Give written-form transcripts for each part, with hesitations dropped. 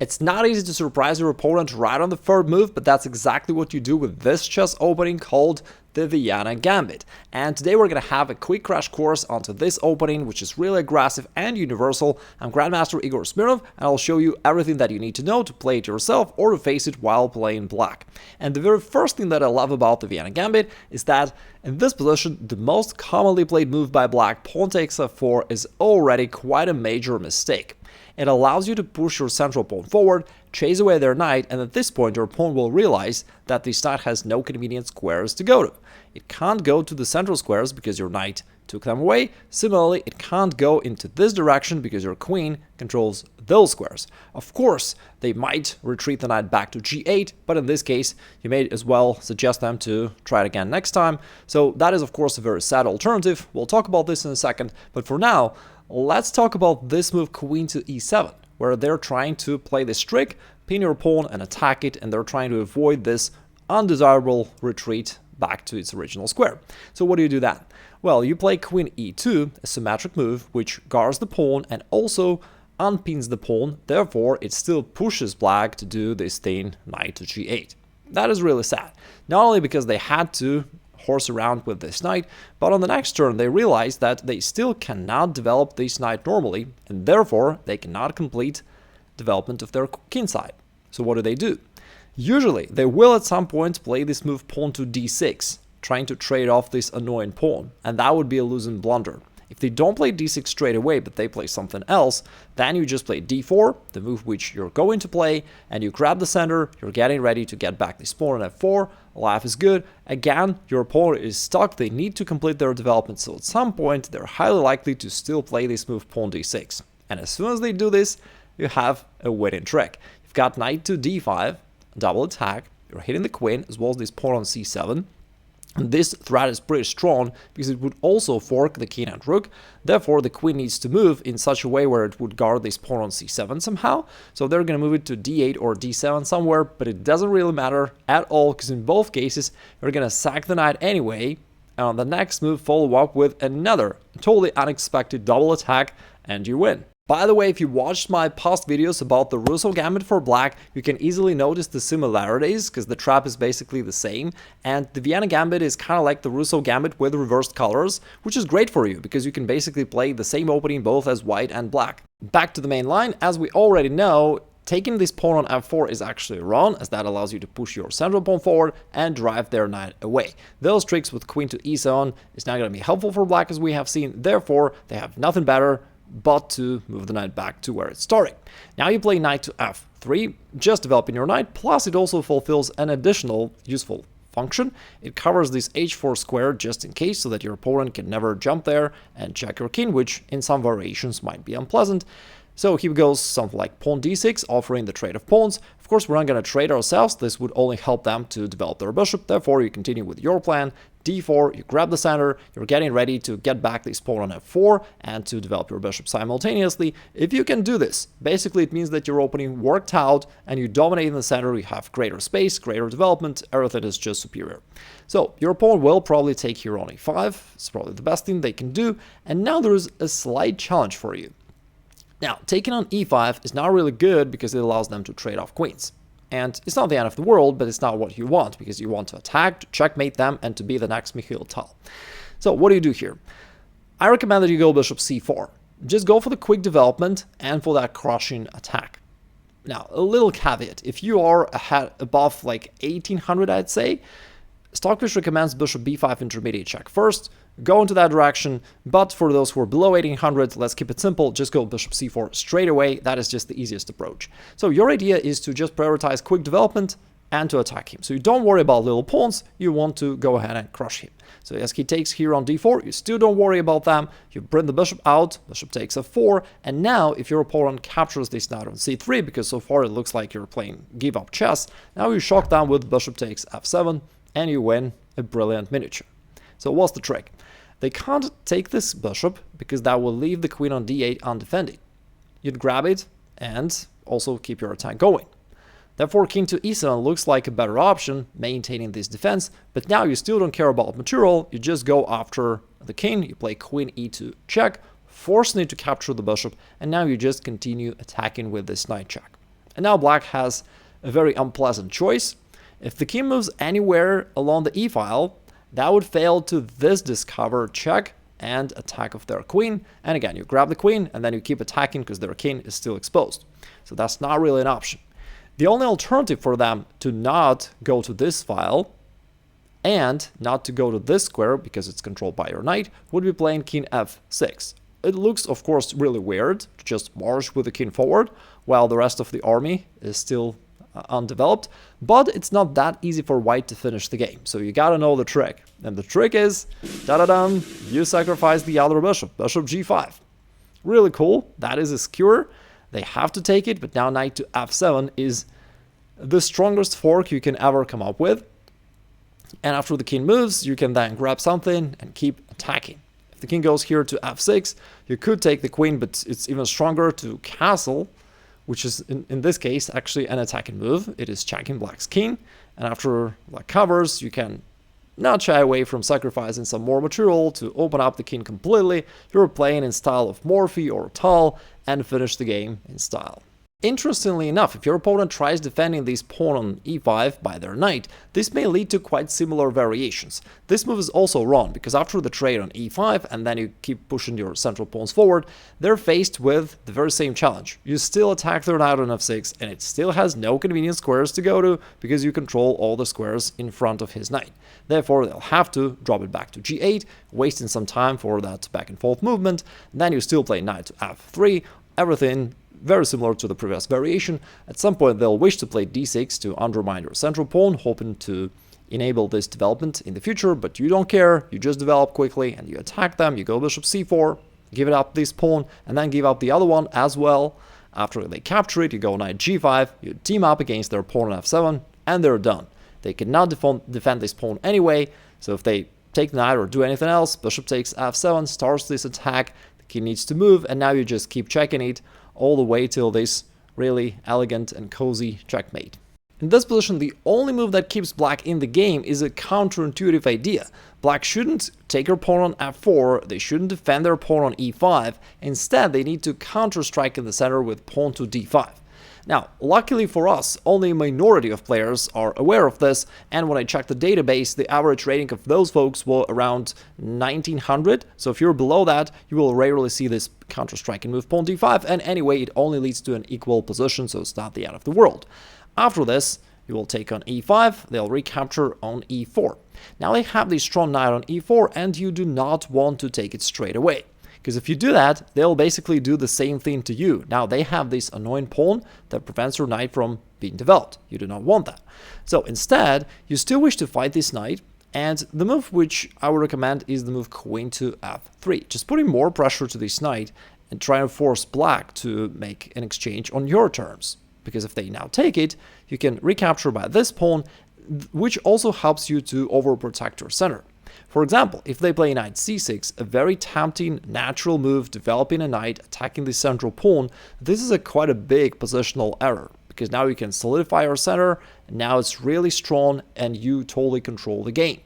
It's not easy to surprise your opponent right on the third move, but that's exactly what you do with this chess opening called the Vienna Gambit. And today we're going to have a quick crash course onto this opening, which is really aggressive and universal. I'm Grandmaster Igor Smirnov, and I'll show you everything that you need to know to play it yourself or to face it while playing black. And the very first thing that I love about the Vienna Gambit is that in this position, the most commonly played move by black, pawn takes f4, is already quite a major mistake. It allows you to push your central pawn forward, chase away their knight, and at this point your pawn will realize that this knight has no convenient squares to go to. It can't go to the central squares because your knight took them away. Similarly, it can't go into this direction because your queen controls those squares. Of course, they might retreat the knight back to g8, but in this case, you may as well suggest them to try it again next time. So that is, of course, a very sad alternative. We'll talk about this in a second, but for now, let's talk about this move queen to e7, where they're trying to play this trick, pin your pawn and attack it, and they're trying to avoid this undesirable retreat back to its original square. So what do you do then? Well, you play queen e2, a symmetric move which guards the pawn and also unpins the pawn, therefore it still pushes black to do this thing knight to g8. That is really sad, not only because they had to horse around with this knight, but on the next turn they realize that they still cannot develop this knight normally, and therefore they cannot complete development of their king side. So what do? Usually they will at some point play this move pawn to d6, trying to trade off this annoying pawn, and that would be a losing blunder. If they don't play d6 straight away, but they play something else, then you just play d4, the move which you're going to play, and you grab the center, you're getting ready to get back this pawn on f4, life is good. Again, your opponent is stuck, they need to complete their development, so at some point they're highly likely to still play this move pawn d6. And as soon as they do this, you have a winning trick. You've got knight to d5, double attack, you're hitting the queen, as well as this pawn on c7. And this threat is pretty strong because it would also fork the king and rook. Therefore, the queen needs to move in such a way where it would guard this pawn on c7 somehow. So they're going to move it to d8 or d7 somewhere, but it doesn't really matter at all because in both cases, you're going to sack the knight anyway. And on the next move, follow up with another totally unexpected double attack and you win. By the way, if you watched my past videos about the Russo Gambit for black, you can easily notice the similarities because the trap is basically the same, and the Vienna Gambit is kind of like the Russo Gambit with reversed colors, which is great for you because you can basically play the same opening both as white and black. Back to the main line, as we already know, taking this pawn on f4 is actually wrong, as that allows you to push your central pawn forward and drive their knight away. Those tricks with queen to e7 is not going to be helpful for black as we have seen, therefore they have nothing better but to move the knight back to where it's starting. Now you play knight to f3, just developing your knight, plus it also fulfills an additional useful function. It covers this h4 square just in case, so that your opponent can never jump there and check your king, which in some variations might be unpleasant. So here goes something like pawn d6, offering the trade of pawns. Of course, we're not going to trade ourselves, this would only help them to develop their bishop, therefore you continue with your plan. d4, you grab the center, you're getting ready to get back this pawn on f4 and to develop your bishop simultaneously. If you can do this, basically it means that your opening worked out and you dominate in the center, you have greater space, greater development, everything is just superior. So your opponent will probably take here on e5, it's probably the best thing they can do, and now there's a slight challenge for you. Now, taking on e5 is not really good because it allows them to trade off queens. And it's not the end of the world, but it's not what you want, because you want to attack, to checkmate them, and to be the next Mikhail Tal. So what do you do here? I recommend that you go bishop c4. Just go for the quick development and for that crushing attack. Now, a little caveat. If you are above like 1800, I'd say, Stockfish recommends bishop b5 intermediate check first, go into that direction, but for those who are below 1800, let's keep it simple, just go bishop c4 straight away, that is just the easiest approach. So your idea is to just prioritize quick development and to attack him. So you don't worry about little pawns, you want to go ahead and crush him. So as he takes here on d4, you still don't worry about them, you bring the bishop out, bishop takes f4, and now if your opponent captures this knight on c3, because so far it looks like you're playing give up chess, now you shock them with bishop takes f7, and you win a brilliant miniature. So what's the trick? They can't take this bishop because that will leave the queen on d8 undefended. You'd grab it and also keep your attack going. Therefore, king to e7 looks like a better option, maintaining this defense, but now you still don't care about material, you just go after the king, you play queen e2 check, forcing it to capture the bishop, and now you just continue attacking with this knight check. And now black has a very unpleasant choice. If the king moves anywhere along the e-file, that would fail to this discover check and attack of their queen. And again, you grab the queen and then you keep attacking because their king is still exposed. So that's not really an option. The only alternative for them to not go to this file and not to go to this square because it's controlled by your knight would be playing king f6. It looks, of course, really weird to just march with the king forward while the rest of the army is still undeveloped, but it's not that easy for white to finish the game, so you gotta know the trick. And the trick is, da-da-dum, you sacrifice the other bishop, bishop g5. Really cool, that is a skewer. They have to take it, but now knight to f7 is the strongest fork you can ever come up with. And after the king moves, you can then grab something and keep attacking. If the king goes here to f6, you could take the queen, but it's even stronger to castle, which is, in this case, actually an attacking move. It is checking black's king, and after black covers, you can not shy away from sacrificing some more material to open up the king completely. You're playing in style of Morphy or Tal and finish the game in style. Interestingly enough, if your opponent tries defending this pawn on e5 by their knight, this may lead to quite similar variations. This move is also wrong, because after the trade on e5 and then you keep pushing your central pawns forward, they're faced with the very same challenge. You still attack their knight on f6 and it still has no convenient squares to go to because you control all the squares in front of his knight. Therefore, they'll have to drop it back to g8, wasting some time for that back and forth movement. Then you still play knight to f3, everything very similar to the previous variation. At some point they'll wish to play d6 to undermine your central pawn, hoping to enable this development in the future, but you don't care, you just develop quickly and you attack them, you go bishop c4, give it up this pawn, and then give up the other one as well. After they capture it, you go knight g5, you team up against their pawn on f7, and they're done. They cannot defend this pawn anyway, so if they take the knight or do anything else, bishop takes f7, starts this attack, the king needs to move, and now you just keep checking it all the way till this really elegant and cozy checkmate. In this position, the only move that keeps black in the game is a counterintuitive idea. Black shouldn't take their pawn on f4, they shouldn't defend their pawn on e5, instead they need to counter-strike in the center with pawn to d5. Now, luckily for us, only a minority of players are aware of this, and when I checked the database, the average rating of those folks were around 1900, so if you're below that, you will rarely see this counter-strike and move pawn d5, and anyway, it only leads to an equal position, so it's not the end of the world. After this, you will take on e5, they'll recapture on e4. Now they have this strong knight on e4, and you do not want to take it straight away. Because if you do that, they'll basically do the same thing to you. Now they have this annoying pawn that prevents your knight from being developed. You do not want that. So instead, you still wish to fight this knight, and the move which I would recommend is the move queen to f3. Just putting more pressure to this knight and trying to force black to make an exchange on your terms. Because if they now take it, you can recapture by this pawn, which also helps you to overprotect your center. For example, if they play knight c6, a very tempting natural move developing a knight attacking the central pawn, this is quite a big positional error, because now you can solidify your center, and now it's really strong and you totally control the game.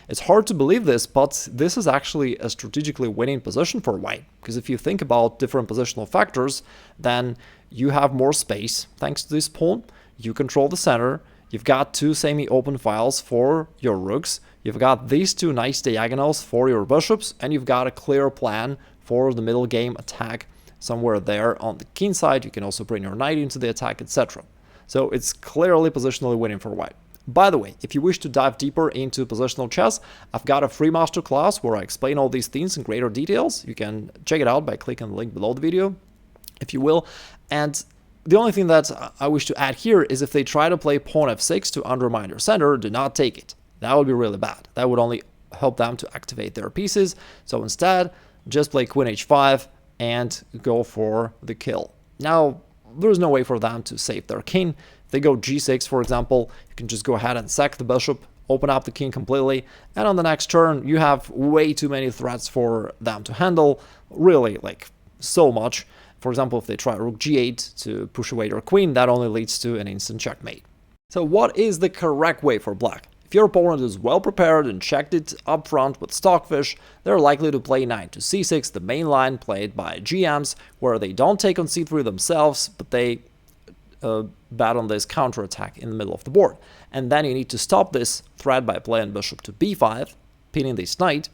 It's hard to believe this, but this is actually a strategically winning position for white, because if you think about different positional factors, then you have more space thanks to this pawn, you control the center, you've got two semi-open files for your rooks, you've got these two nice diagonals for your bishops, and you've got a clear plan for the middle game attack somewhere there on the king side. You can also bring your knight into the attack, etc. So it's clearly positionally winning for white. By the way, if you wish to dive deeper into positional chess, I've got a free masterclass where I explain all these things in greater details. You can check it out by clicking the link below the video, if you will. And the only thing that I wish to add here is if they try to play pawn f6 to undermine your center, do not take it. That would be really bad. That would only help them to activate their pieces. So instead, just play queen h5 and go for the kill. Now, there's no way for them to save their king. If they go g6, for example, you can just go ahead and sack the bishop, open up the king completely, and on the next turn, you have way too many threats for them to handle. Really, like, so much. For example, if they try rook g8 to push away your queen, that only leads to an instant checkmate. So what is the correct way for black? If your opponent is well prepared and checked it up front with stockfish, they're likely to play knight to c6, the main line played by GMs, where they don't take on c3 themselves, but they bet on this counterattack in the middle of the board. And then you need to stop this threat by playing bishop to b5, pinning this knight.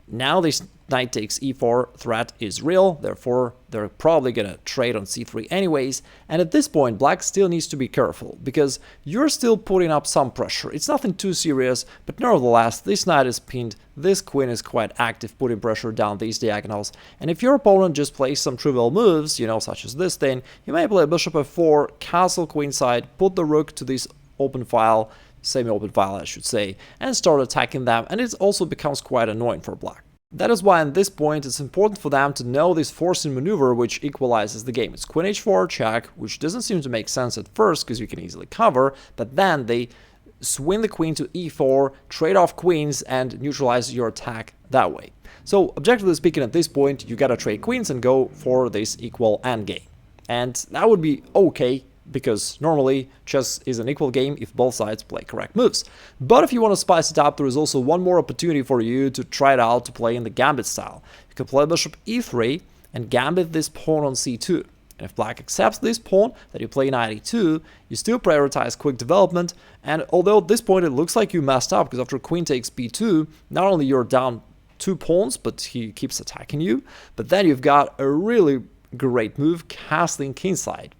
Now this knight takes e4 threat is real, therefore they're probably gonna trade on c3 anyways, and at this point black still needs to be careful, because you're still putting up some pressure. It's nothing too serious, but nevertheless this knight is pinned, this queen is quite active, putting pressure down these diagonals, and if your opponent just plays some trivial moves, you know, such as this thing, you may play bishop f4, castle queenside, put the rook to this open file, semi-open file I should say, and start attacking them, and it also becomes quite annoying for black. That is why at this point it's important for them to know this forcing maneuver which equalizes the game. It's queen h4 check, which doesn't seem to make sense at first because you can easily cover, but then they swing the queen to e4, trade off queens, and neutralize your attack that way. So objectively speaking, at this point you gotta trade queens and go for this equal endgame. And that would be okay, because normally chess is an equal game if both sides play correct moves. But if you want to spice it up, there is also one more opportunity for you to try it out to play in the gambit style. You can play bishop e3 and gambit this pawn on c2. And if black accepts this pawn, that you play knight e2, you still prioritize quick development, and although at this point it looks like you messed up, because after queen takes b2, not only you're down 2 pawns, but he keeps attacking you, but then you've got a really great move, castling kingside.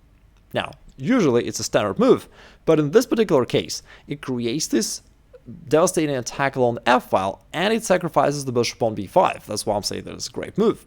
Now, usually it's a standard move, but in this particular case, it creates this devastating attack along the f-file, and it sacrifices the bishop on b5. That's why I'm saying that it's a great move.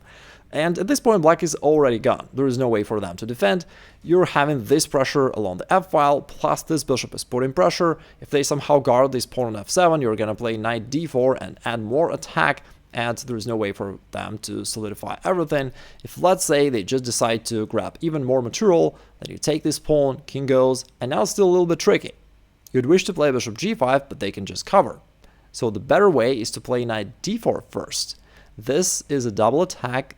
And at this point, black is already gone. There is no way for them to defend. You're having this pressure along the f-file, plus this bishop is putting pressure. If they somehow guard this pawn on f7, you're going to play knight d4 and add more attack, and there is no way for them to solidify everything. If, let's say, they just decide to grab even more material, then you take this pawn, king goes, and now it's still a little bit tricky. You'd wish to play bishop g5, but they can just cover. So the better way is to play knight d4 first. This is a double attack,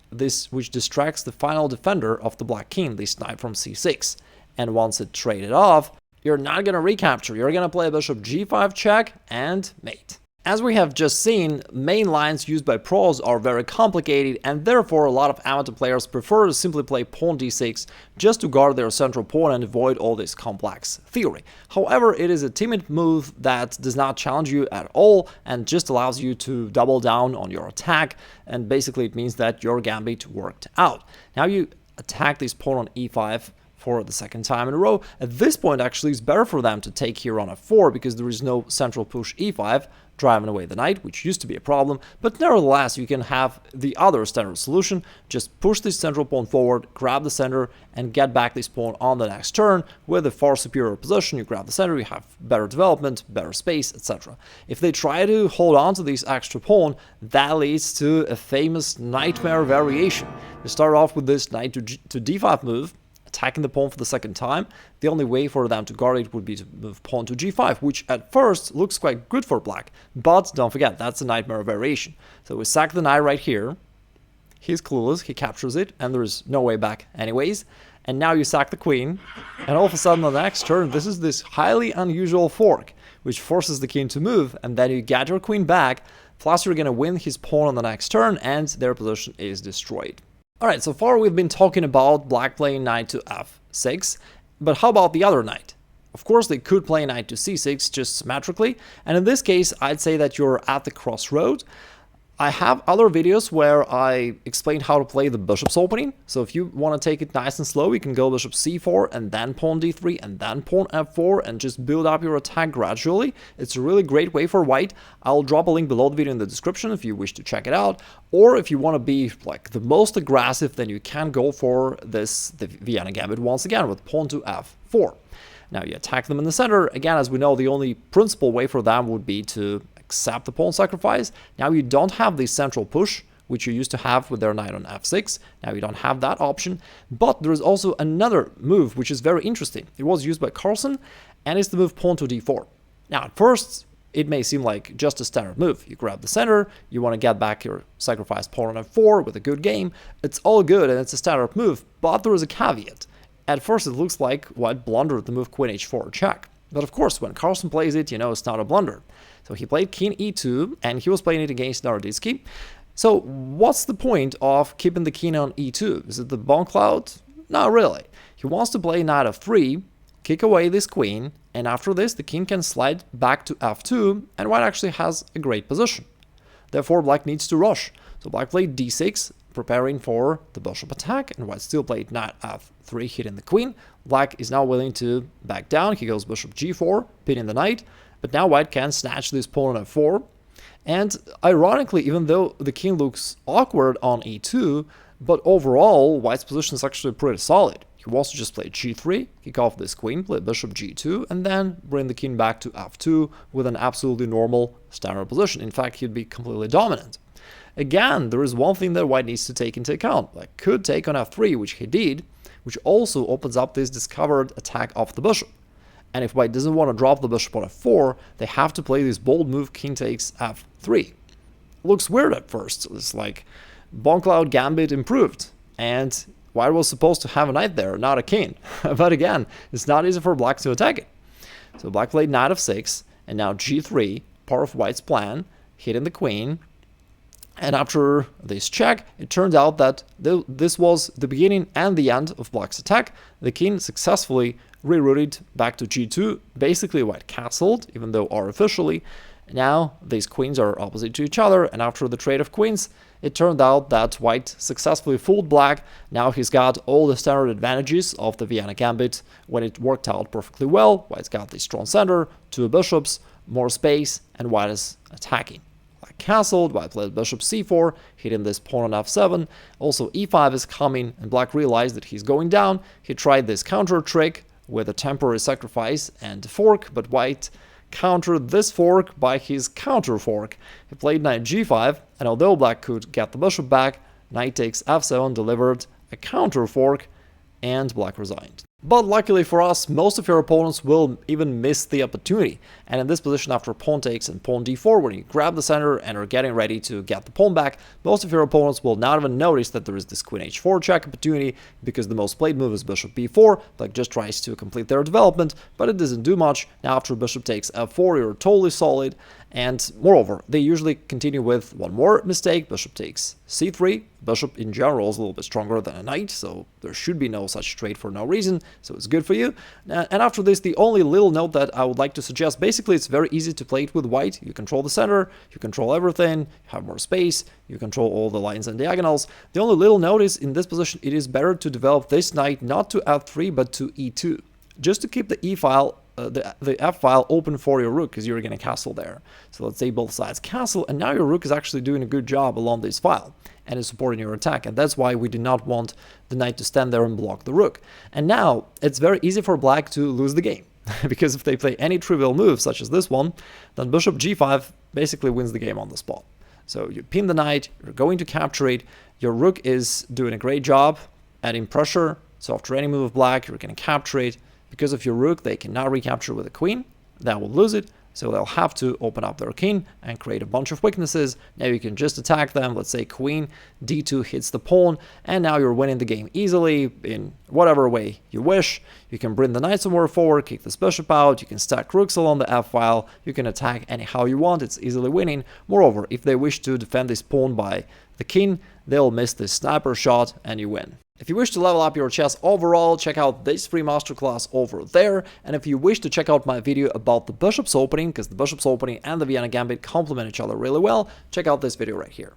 which distracts the final defender of the black king, this knight from c6. And once it traded off, you're not going to recapture, you're going to play bishop g5 check and mate. As we have just seen, main lines used by pros are very complicated, and therefore a lot of amateur players prefer to simply play pawn d6 just to guard their central pawn and avoid all this complex theory. However, it is a timid move that does not challenge you at all and just allows you to double down on your attack, and basically it means that your gambit worked out. Now you attack this pawn on e5 for the second time in a row. At this point, actually, it's better for them to take here on f4 because there is no central push e5, driving away the knight, which used to be a problem, but nevertheless, you can have the other standard solution. Just push this central pawn forward, grab the center, and get back this pawn on the next turn. With a far superior position, you grab the center, you have better development, better space, etc. If they try to hold on to this extra pawn, that leads to a famous Knightmare variation. You start off with this knight to d5 move, attacking the pawn for the second time. The only way for them to guard it would be to move pawn to g5, which at first looks quite good for black, but don't forget, that's a Knightmare variation. So we sack the knight right here, he's clueless, he captures it, and there's no way back anyways, and now you sack the queen, and all of a sudden on the next turn, this is this highly unusual fork, which forces the king to move, and then you get your queen back, plus you're gonna win his pawn on the next turn, and their position is destroyed. Alright, so far we've been talking about black playing knight to f6, but how about the other knight? Of course, they could play knight to c6 just symmetrically, and in this case, I'd say that you're at the crossroad. I have other videos where I explain how to play the bishop's opening, so if you want to take it nice and slow, you can go bishop c4 and then pawn d3 and then pawn f4 and just build up your attack gradually. It's a really great way for white. I'll drop a link below the video in the description if you wish to check it out, or if you want to be like the most aggressive, then you can go for the Vienna Gambit once again with pawn to f4. Now you attack them in the center. Again, as we know, the only principal way for them would be to accept the pawn sacrifice. Now you don't have the central push, which you used to have with their knight on f6. Now you don't have that option, but there is also another move which is very interesting. It was used by Carlsen, and it's the move pawn to d4. Now at first, it may seem like just a standard move. You grab the center, you want to get back your sacrificed pawn on f4 with a good game. It's all good and it's a standard move, but there is a caveat. At first it looks like white blundered the move queen h4 check. But of course, when Carlsen plays it, you know it's not a blunder. So he played king e2, and he was playing it against Naroditsky. So what's the point of keeping the king on e2? Is it the Bongcloud Not really. He wants to play knight f3, kick away this queen, and after this the king can slide back to f2, and white actually has a great position. Therefore black needs to rush. So black played d6, preparing for the bishop attack, and white still played knight f3, hitting the queen. Black is now willing to back down. He goes bishop g4, pinning the knight, but now white can snatch this pawn on f4. And ironically, even though the king looks awkward on e2, but overall white's position is actually pretty solid. He wants to just play g3, kick off this queen, play bishop g2, and then bring the king back to f2 with an absolutely normal standard position. In fact, he'd be completely dominant. Again, there is one thing that white needs to take into account. Like, could take on f3, which he did, which also opens up this discovered attack of the bishop. And if white doesn't want to drop the bishop on f4, they have to play this bold move, king takes f3. Looks weird at first. It's like Bongcloud Gambit improved, and white was supposed to have a knight there, not a king. But again, it's not easy for black to attack it. So black played knight f6, and now g3, part of white's plan, hitting the queen. And after this check, it turned out that this was the beginning and the end of black's attack. The king successfully rerouted back to g2. Basically, white castled, even though artificially. Now, these queens are opposite to each other, and after the trade of queens, it turned out that white successfully fooled black. Now he's got all the standard advantages of the Vienna Gambit when it worked out perfectly well. White's got the strong center, 2 bishops, more space, and white is attacking. White castled, white played bishop c4, hitting this pawn on f7. Also e5 is coming, and black realized that he's going down. He tried this counter trick with a temporary sacrifice and fork, but white countered this fork by his counter fork. He played knight g5, and although black could get the bishop back, knight takes f7 delivered a counter fork, and black resigned. But luckily for us, most of your opponents will even miss the opportunity. And in this position, after pawn takes and pawn d4, when you grab the center and are getting ready to get the pawn back, most of your opponents will not even notice that there is this queen h4 check opportunity, because the most played move is bishop b4. Black just tries to complete their development, but it doesn't do much. Now after bishop takes f4, you're totally solid. And moreover, they usually continue with one more mistake. Bishop takes c3. Bishop in general is a little bit stronger than a knight, so there should be no such trade for no reason, so it's good for you. And after this, the only little note that I would like to suggest, basically it's very easy to play it with white. You control the center, you control everything, you have more space, you control all the lines and diagonals. The only little note is, in this position, it is better to develop this knight not to f3 but to e2, just to keep the e file, the f file open for your rook, because you're going to castle there. So let's say both sides castle, and now your rook is actually doing a good job along this file and is supporting your attack, and that's why we do not want the knight to stand there and block the rook. And now it's very easy for black to lose the game, because if they play any trivial move such as this one, then bishop g5 basically wins the game on the spot. So you pin the knight, you're going to capture it, your rook is doing a great job adding pressure, so after any move of black, you're going to capture it. Because of your rook, they cannot recapture with a queen, that will lose it, so they'll have to open up their king and create a bunch of weaknesses. Now you can just attack them. Let's say queen d2 hits the pawn, and now you're winning the game easily in whatever way you wish. You can bring the knight somewhere forward, kick this bishop out, you can stack rooks along the f-file, you can attack anyhow you want, it's easily winning. Moreover, if they wish to defend this pawn by the king, they'll miss this sniper shot and you win. If you wish to level up your chess overall, check out this free masterclass over there. And if you wish to check out my video about the bishop's opening, because the bishop's opening and the Vienna Gambit complement each other really well, check out this video right here.